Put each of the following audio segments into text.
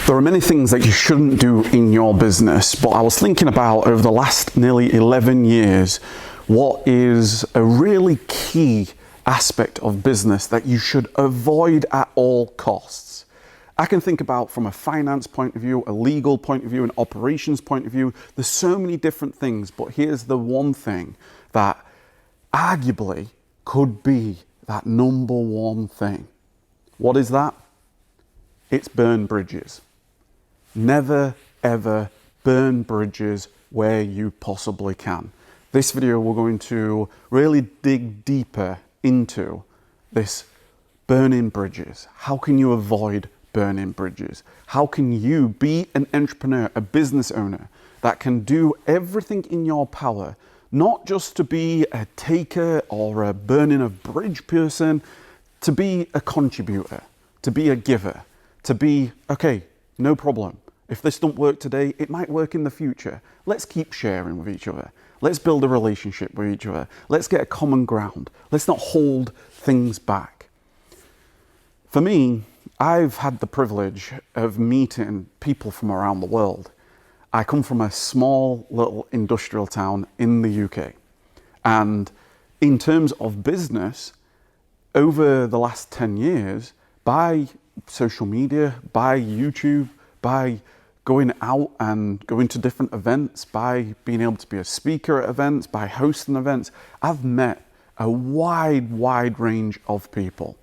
There are many things that you shouldn't do in your business, but I was thinking about over the last nearly 11 years, what is a really key aspect of business that you should avoid at all costs. I can think about from a finance point of view, a legal point of view, an operations point of view. There's so many different things, but here's the one thing that arguably could be that number one thing. What is that? It's burn bridges. Never ever burn bridges where you possibly can. This video we're going to really dig deeper into this burning bridges. How can you avoid burning bridges? How can you be an entrepreneur, a business owner that can do everything in your power, not just to be a taker or a burning a bridge person, to be a contributor, to be a giver, to be, okay, no problem. If this don't work today, it might work in the future. Let's keep sharing with each other. Let's build a relationship with each other. Let's get a common ground. Let's not hold things back. For me, I've had the privilege of meeting people from around the world. I come from a small little industrial town in the UK. And in terms of business, over the last 10 years, by social media, by YouTube, by going out and going to different events, by being able to be a speaker at events, by hosting events, I've met a wide range of people.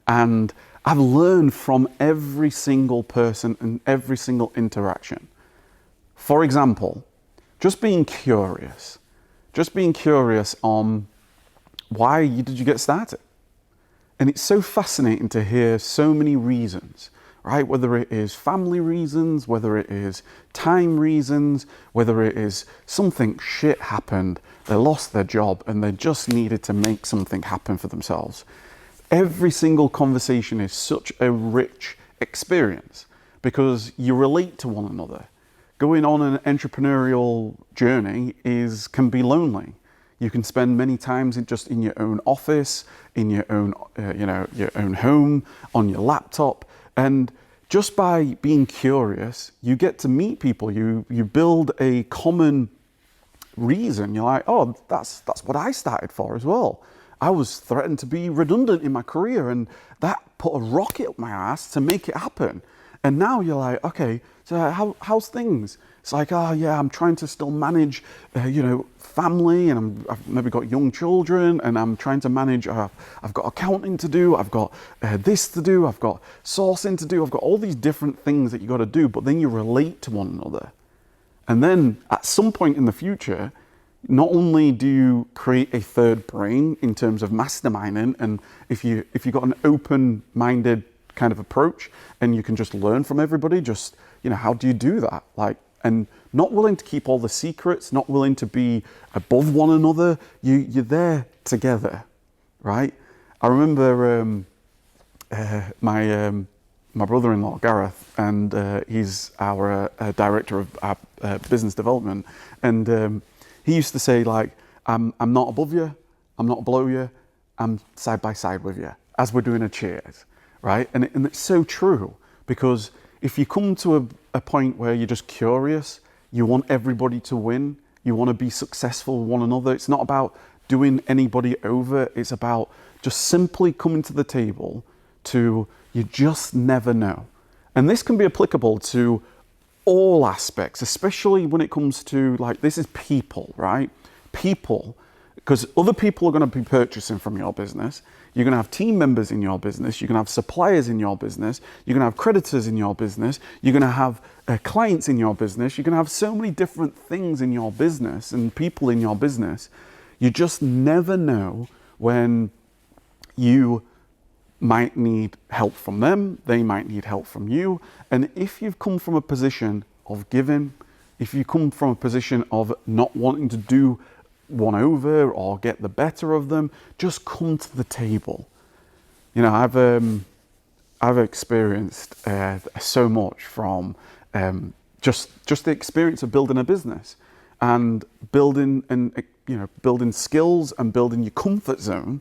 And I've learned from every single person and every single interaction. For example, just being curious on why did you get started? And it's so fascinating to hear so many reasons, right? Whether it is family reasons, whether it is time reasons, whether it is something shit happened, they lost their job and they just needed to make something happen for themselves. Every single conversation is such a rich experience because you relate to one another. Going on an entrepreneurial journey can be lonely. You can spend many times in your own office, in your own, your own home, on your laptop, and just by being curious, you get to meet people. You build a common reason. You're like, oh, that's what I started for as well. I was threatened to be redundant in my career, and that put a rocket up my ass to make it happen. And now you're like, okay, so how's things? It's like, oh yeah, I'm trying to still manage, family, and I've maybe got young children, and I'm trying to manage, I've got accounting to do, I've got this to do, I've got sourcing to do, I've got all these different things that you got to do, but then you relate to one another. And then at some point in the future, not only do you create a third brain in terms of masterminding, and if you got an open-minded kind of approach and you can just learn from everybody, just, how do you do that? And not willing to keep all the secrets, not willing to be above one another. You're there together, right? I remember my brother-in-law, Gareth, and he's our director of our business development. And he used to say, I'm not above you, I'm not below you, I'm side by side with you, as we're doing a cheers, right? And it's so true, because if you come to a point where you're just curious, you want everybody to win, you want to be successful with one another, it's not about doing anybody over, it's about just simply coming to the table you just never know. And this can be applicable to all aspects, especially when it comes to, this is people, right? People, because other people are going to be purchasing from your business. You're going to have team members in your business. You're going to have suppliers in your business. You're going to have creditors in your business. You're going to have clients in your business. You're going to have so many different things in your business and people in your business. You just never know when you might need help from them. They might need help from you. And if you've come from a position of giving, if you come from a position of not wanting to do one over or get the better of them, just come to the table. I've experienced so much from just the experience of building a business and building skills and building your comfort zone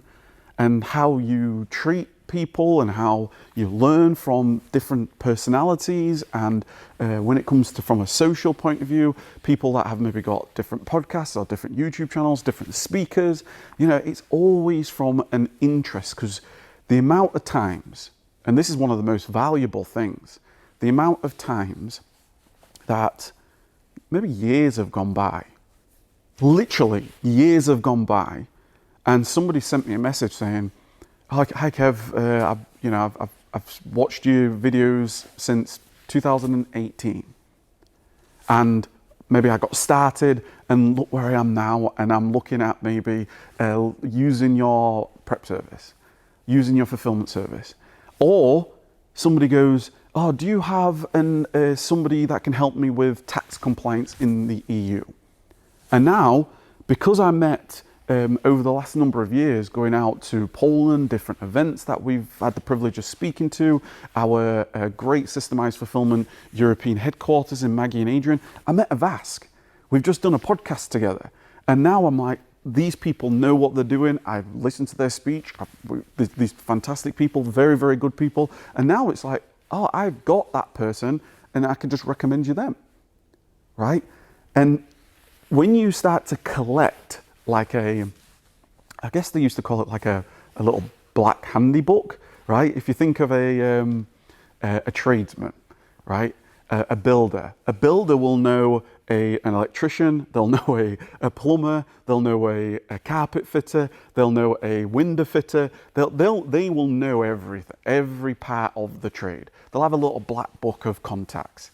and how you treat people and how you learn from different personalities. And when it comes to from a social point of view, people that have maybe got different podcasts or different YouTube channels, different speakers, it's always from an interest, because the amount of times, and this is one of the most valuable things, the amount of times that maybe years have gone by, literally years have gone by, and somebody sent me a message saying, "Hi Kev, I've watched your videos since 2018, and maybe I got started, and look where I am now, and I'm looking at maybe using your prep service, using your fulfillment service." Or somebody goes, "Oh, do you have somebody that can help me with tax compliance in the EU?" And now, because I met over the last number of years, going out to Poland, different events that we've had the privilege of speaking to, our great systemized fulfillment European headquarters in Maggie and Adrian, I met Avask. We've just done a podcast together. And now I'm like, these people know what they're doing. I've listened to their speech. These fantastic people, very, very good people. And now it's like, oh, I've got that person and I can just recommend you them, right? And when you start to collect like I guess they used to call it like a little black handy book, right? If you think of a tradesman, right? A builder will know an electrician, they'll know a plumber, they'll know a carpet fitter, they'll know a window fitter, they will know everything, every part of the trade. They'll have a little black book of contacts,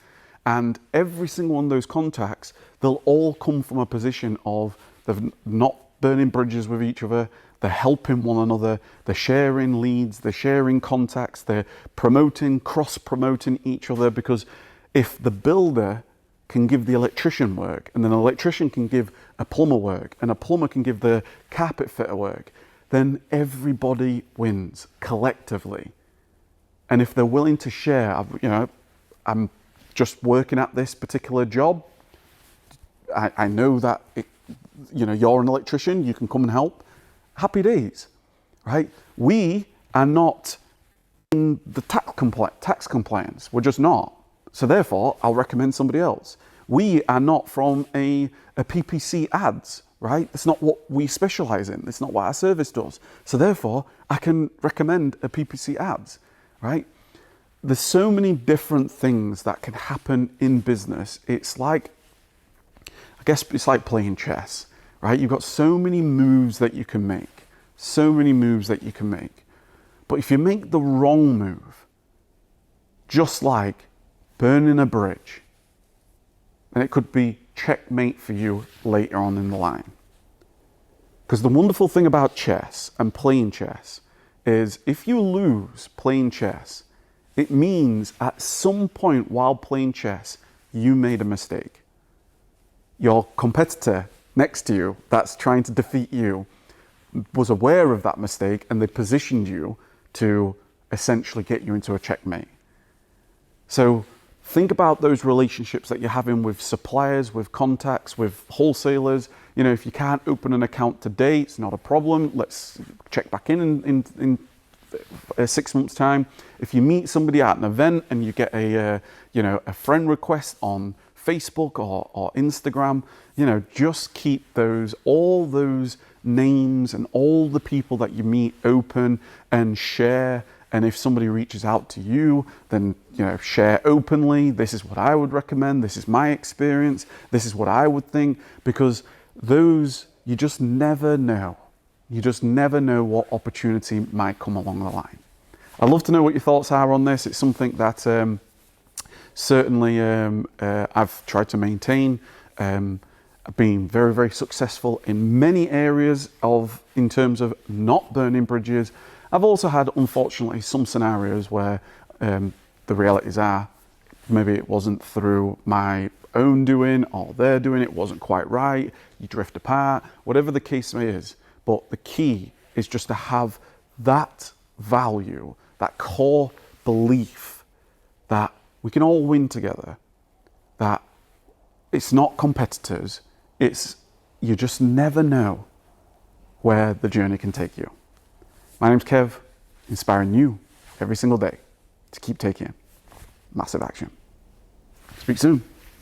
and every single one of those contacts, they'll all come from a position of they're not burning bridges with each other, they're helping one another, they're sharing leads, they're sharing contacts, they're promoting, cross-promoting each other, because if the builder can give the electrician work, and then an electrician can give a plumber work, and a plumber can give the carpet fitter work, then everybody wins collectively. And if they're willing to share, I'm just working at this particular job, I know that you're an electrician, you can come and help. Happy days, right? We are not in the tax compliance. We're just not. So therefore, I'll recommend somebody else. We are not from a PPC ads, right? That's not what we specialize in. It's not what our service does. So therefore, I can recommend a PPC ads, right? There's so many different things that can happen in business. It's like, I guess it's like playing chess, right? You've got so many moves that you can make, But if you make the wrong move, just like burning a bridge, and it could be checkmate for you later on in the line. Because the wonderful thing about chess and playing chess is if you lose playing chess, it means at some point while playing chess, you made a mistake. Your competitor next to you that's trying to defeat you was aware of that mistake, and they positioned you to essentially get you into a checkmate. So think about those relationships that you're having with suppliers, with contacts, with wholesalers. If you can't open an account today, it's not a problem. Let's check back in 6 months' time. If you meet somebody at an event and you get a friend request on Facebook or Instagram, just keep all those names and all the people that you meet open and share. And if somebody reaches out to you, then share openly. This is what I would recommend. This is my experience. This is what I would think. Because you just never know. You just never know what opportunity might come along the line. I'd love to know what your thoughts are on this. It's something that certainly I've tried to maintain. I've been very, very successful in many areas in terms of not burning bridges. I've also had, unfortunately, some scenarios where the realities are maybe it wasn't through my own doing or their doing, it wasn't quite right, you drift apart, whatever the case is. But the key is just to have that value, that core belief that we can all win together, that it's not competitors, you just never know where the journey can take you. My name's Kev. inspiring you every single day to keep taking massive action. Speak soon.